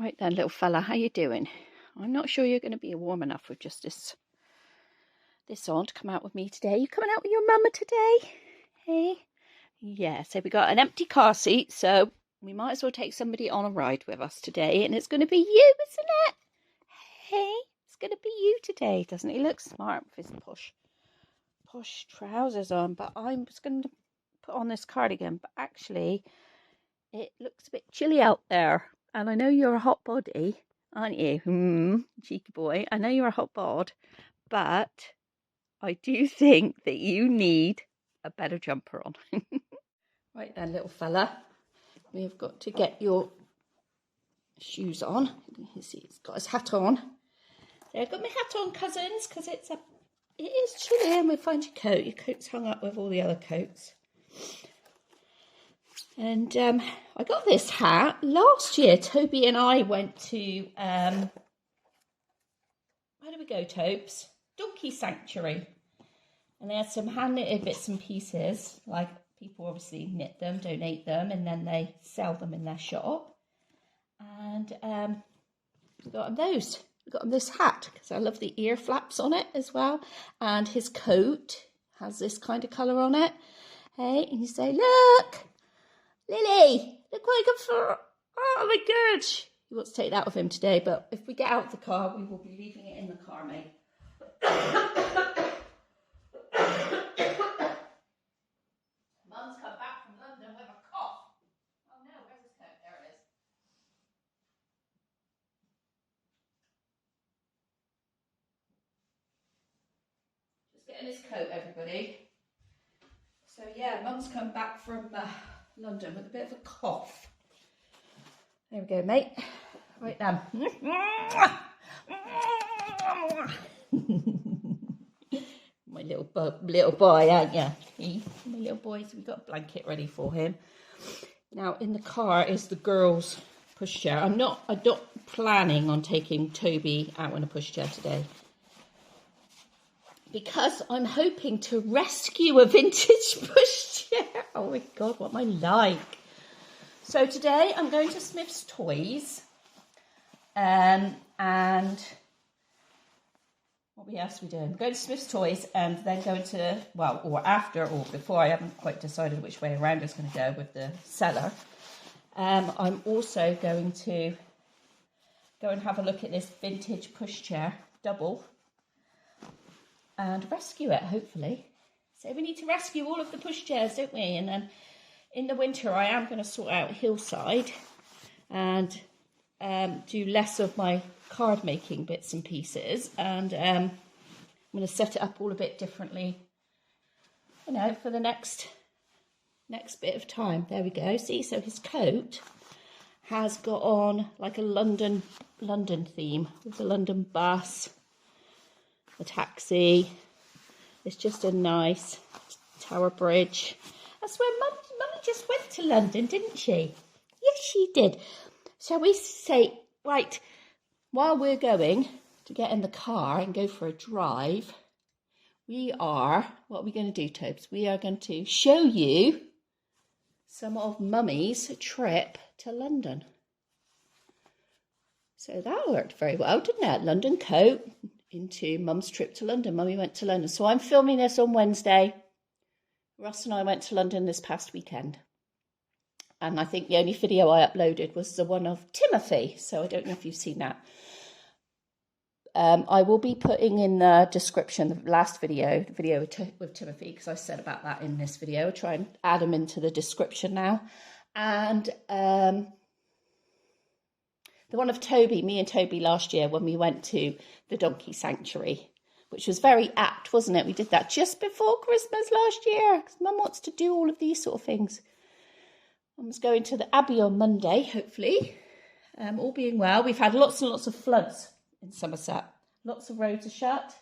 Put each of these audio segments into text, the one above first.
Right then, little fella, how you doing? I'm not sure you're going to be warm enough with just this on to come out with me today. You coming out with your mama today? Hey? Yeah, so we got an empty car seat, so we might as well take somebody on a ride with us today, and it's going to be you, isn't it? Hey? It's going to be you today. Doesn't he look smart with his posh trousers on? But I'm just going to put on this cardigan, but actually it looks a bit chilly out there. And I know you're a hot body, aren't you? Cheeky boy. I know you're a hot bod, but I do think that you need a better jumper on. Right then, little fella. We've got to get your shoes on. You can see he's got his hat on. So I've got my hat on, cousins, because it is chilly, and we'll find your coat. Your coat's hung up with all the other coats. And I got this hat last year. Toby and I went to, where did we go, Tobes? Donkey Sanctuary. And they had some hand-knitted bits and pieces. Like, people obviously knit them, donate them, and then they sell them in their shop. And we got him those. We got him this hat, because I love the ear flaps on it as well. And his coat has this kind of colour on it. Hey, and you say, look! Lily, look what I got for... Oh my God. He wants to take that with him today, but if we get out of the car, we will be leaving it in the car, mate. Mum's come back from London with a cough. Oh no, where's his coat? There it is. Just getting his coat, everybody. So yeah, Mum's come back from London with a bit of a cough. There we go, mate. Right then. My little boy, aren't you? My little boy. So we've got a blanket ready for him. Now in the car is the girls' pushchair. I'm not planning on taking Toby out in a pushchair today, because I'm hoping to rescue a vintage pushchair. Oh my God, what am I like? So today I'm going to Smith's Toys, and what else are we doing? I'm going to Smith's Toys and then going to, well, or after or before, I haven't quite decided which way around it's going to go with the seller. I'm also going to go and have a look at this vintage pushchair, double, and rescue it, hopefully. So we need to rescue all of the pushchairs, don't we? And then in the winter, I am going to sort out Hillside and do less of my card making bits and pieces. And I'm going to set it up all a bit differently, you know, for the next bit of time. There we go. See, so his coat has got on like a London theme with the London bus, a taxi. It's just a nice Tower Bridge. That's where Mummy just went to London, didn't she? Yes, she did. Shall we say, right, while we're going to get in the car and go for a drive, what are we going to do, Tobes? We are going to show you some of Mummy's trip to London. So that worked very well, didn't it? London coat into Mum's trip to London. Mummy went to London. So I'm filming this on Wednesday. Russ and I went to London this past weekend. And I think the only video I uploaded was the one of Timothy. So I don't know if you've seen that. I will be putting in the description the last video, the video with Timothy, because I said about that in this video. I'll try and add them into the description now. And the one of Toby, me and Toby last year when we went to the Donkey Sanctuary, which was very apt, wasn't it? We did that just before Christmas last year, because Mum wants to do all of these sort of things. Mum's going to the Abbey on Monday, hopefully. All being well. We've had lots and lots of floods in Somerset. Lots of roads are shut.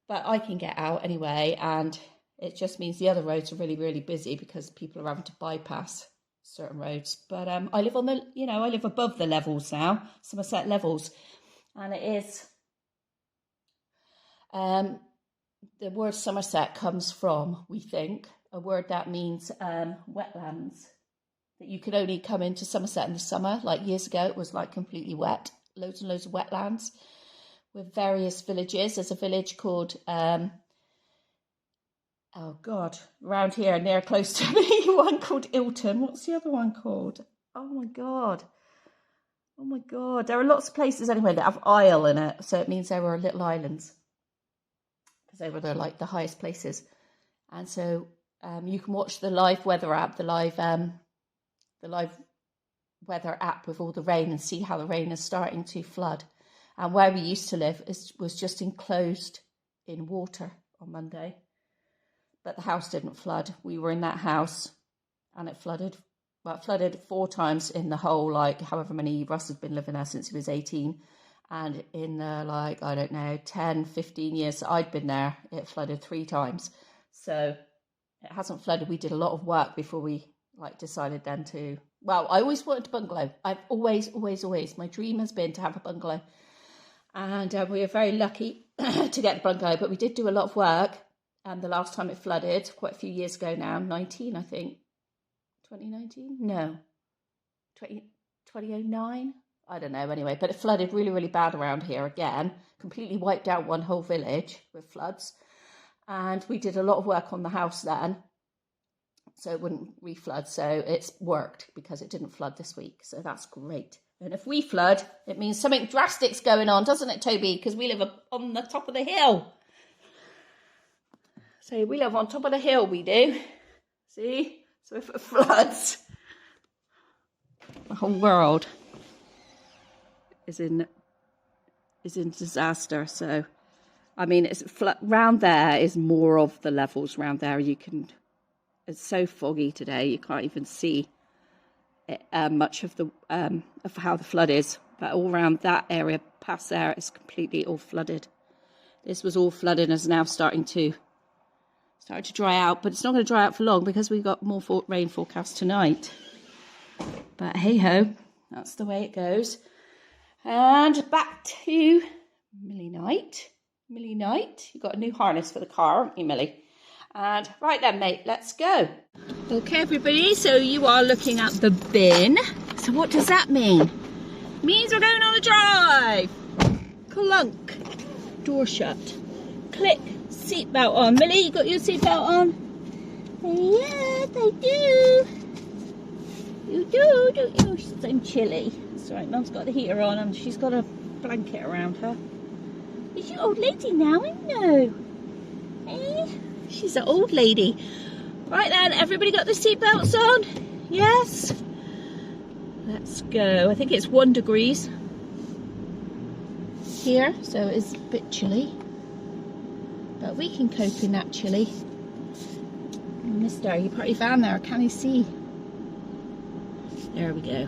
But I can get out anyway, and it just means the other roads are really, really busy because people are having to bypass certain roads. But I live on the, I live above the levels now, Somerset levels. And it is... the word Somerset comes from, we think, a word that means wetlands. I that you could only come into Somerset in the summer. Like years ago, it was like completely wet, loads and loads of wetlands with various villages. There's a village called, oh God, around here, near close to me, one called Ilton. What's the other one called? Oh my God. Oh my God. There are lots of places anyway that have isle in it. So it means there were little islands because they were like the highest places. And so you can watch the live weather app, the live weather app with all the rain and see how the rain is starting to flood. And where we used to live was just enclosed in water on Monday. But the house didn't flood. We were in that house and it flooded. Well, it flooded 4 times in the whole, like, however many Russ had been living there since he was 18. And in the, like, I don't know, 10, 15 years that I'd been there, it flooded 3 times. So it hasn't flooded. We did a lot of work before we, like, decided then to... Well, I always wanted a bungalow. I've always, my dream has been to have a bungalow. And we were very lucky to get the bungalow. But we did do a lot of work. And the last time it flooded, quite a few years ago now, 19, I think. 2019? No. 2009? I don't know, anyway. But it flooded really, really bad around here again. Completely wiped out one whole village with floods. And we did a lot of work on the house then. So it wouldn't re-flood. So it's worked because it didn't flood this week. So that's great. And if we flood, it means something drastic's going on, doesn't it, Toby? Because we live up on the top of the hill. So we live on top of the hill, we do. See? So if it floods, the whole world is in disaster. So, I mean, it's round there is more of the levels round there. It's so foggy today, you can't even see it, much of of how the flood is. But all around that area, past there, is completely all flooded. This was all flooded and is now starting to dry out, but it's not going to dry out for long because we've got more rain forecast tonight. But hey ho, that's the way it goes. And back to Millie Knight. Millie Knight, you've got a new harness for the car, haven't you, Millie? And right then, mate, let's go. Okay, everybody, so you are looking at the bin. So what does that mean? It means we're going on a drive. Clunk. Door shut. Click. Seatbelt on. Millie, you got your seatbelt on? Yes, I do. You do, don't you? I'm chilly. That's right, Mum's got the heater on and she's got a blanket around her. Is she old lady now? I know. Eh? She's an old lady. Right then, everybody got the seatbelts on? Yes? Let's go. I think it's 1 degree here, so it's a bit chilly. But we can cope in that chilly. Mister, you park your van there, can you see? There we go.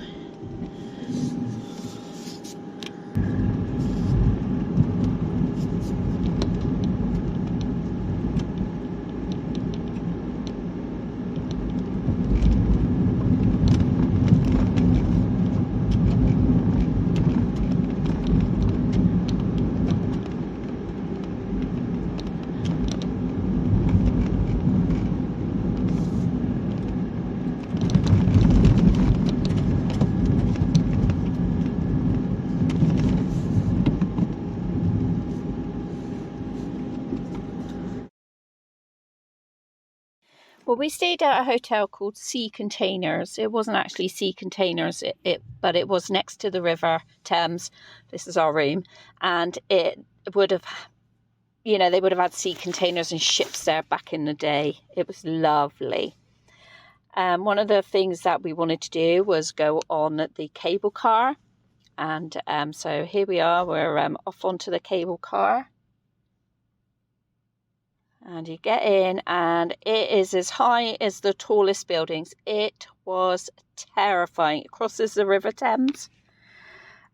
Well, we stayed at a hotel called Sea Containers. It wasn't actually Sea Containers, but it was next to the River Thames. This is our room. And it would have, they would have had sea containers and ships there back in the day. It was lovely. One of the things that we wanted to do was go on the cable car. And so here we are, we're off onto the cable car. And you get in and it is as high as the tallest buildings. It was terrifying. It crosses the River Thames.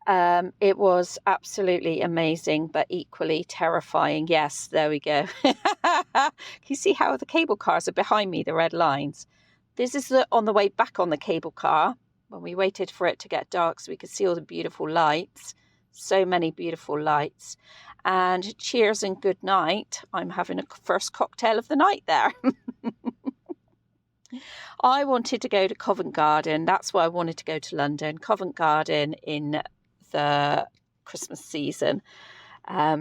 It was absolutely amazing, but equally terrifying. Yes, there we go. Can you see how the cable cars are behind me, the red lines? This is on the way back on the cable car, when we waited for it to get dark so we could see all the beautiful lights. So many beautiful lights. And cheers and good night. I'm having a first cocktail of the night there. I wanted to go to Covent Garden. That's why I wanted to go to London. Covent Garden in the Christmas season.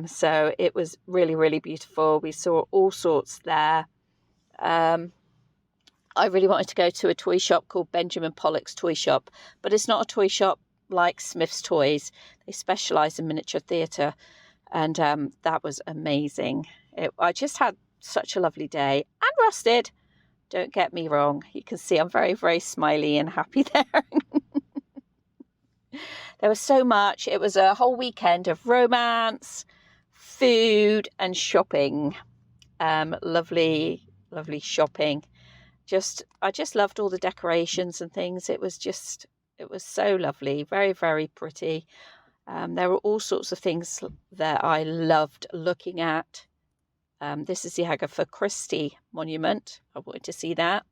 So it was really, really beautiful. We saw all sorts there. I really wanted to go to a toy shop called Benjamin Pollock's Toy Shop, but it's not a toy shop like Smith's Toys. They specialise in miniature theatre, and that was amazing. I just had such a lovely day, and rusted. Don't get me wrong. You can see I'm very, very smiley and happy there. There was so much. It was a whole weekend of romance, food and shopping. Lovely, lovely shopping. I just loved all the decorations and things. It was so lovely. Very, very pretty. There were all sorts of things that I loved looking at. This is the Agatha Christie monument. I wanted to see that.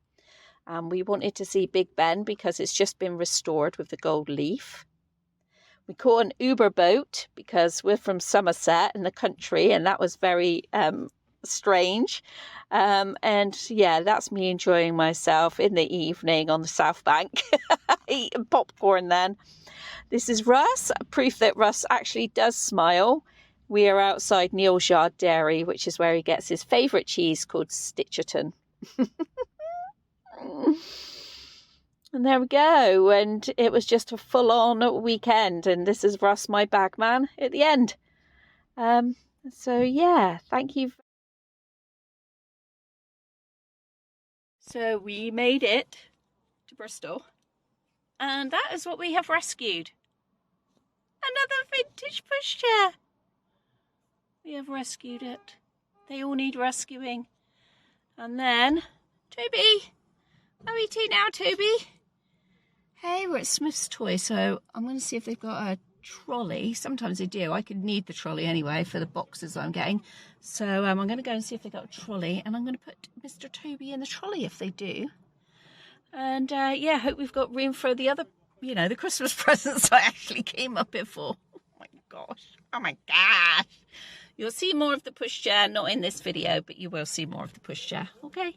We wanted to see Big Ben because it's just been restored with the gold leaf. We caught an Uber boat because we're from Somerset in the country, and that was very strange. And yeah, that's me enjoying myself in the evening on the South Bank, eating popcorn then. This is Russ, proof that Russ actually does smile. We are outside Neil's Yard Dairy, which is where he gets his favourite cheese called Stitcherton. And there we go. And it was just a full-on weekend. And this is Russ, my bag man, at the end. So, yeah, thank you. So we made it to Bristol. And that is what we have rescued. Another vintage pushchair. We have rescued it. They all need rescuing. And then, Toby. How are you two now, Toby? Hey, we're at Smith's Toys, so I'm going to see if they've got a trolley. Sometimes they do. I could need the trolley anyway for the boxes I'm getting. So I'm going to go and see if they've got a trolley, and I'm going to put Mr. Toby in the trolley if they do. And yeah, hope we've got room for the other, the Christmas presents I actually came up here for. Oh my gosh. Oh my gosh. You'll see more of the pushchair, not in this video, but you will see more of the pushchair. Okay.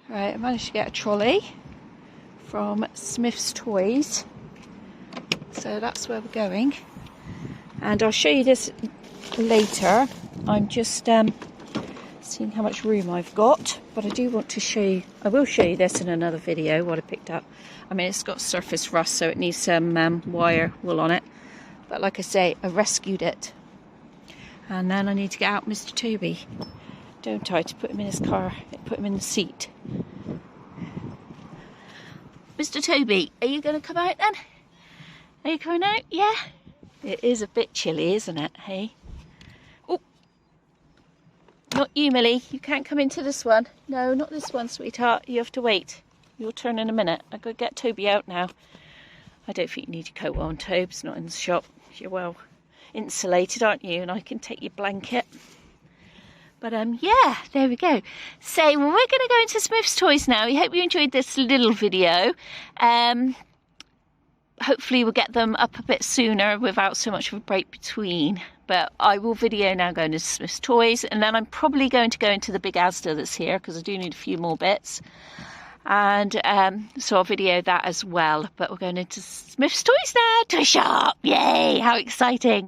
Right, I managed to get a trolley from Smith's Toys. So that's where we're going. And I'll show you this later. I'm just seeing how much room I've got. But I do want to show you, I will show you this in another video, what I picked up. I mean, it's got surface rust, so it needs some wire wool on it. But like I say, I rescued it. And then I need to get out Mr. Toby. Don't I, to put him in his car, put him in the seat. Mr. Toby, are you going to come out then? Are you coming out? Yeah? It is a bit chilly, isn't it, hey? Oh, not you, Millie. You can't come into this one. No, not this one, sweetheart. You have to wait. Your turn in a minute. I've got to get Toby out now. I don't think you need your coat on, Tobes. Not in the shop. You're well insulated, aren't you? And I can take your blanket. But yeah, there we go. So well, we're going to go into Smith's Toys now. We hope you enjoyed this little video. Hopefully we'll get them up a bit sooner without so much of a break between. But I will video now going to Smith's Toys. And then I'm probably going to go into the big Asda that's here because I do need a few more bits. And so I'll video that as well. But we're going into Smith's Toys now. Toy shop! Yay! How exciting!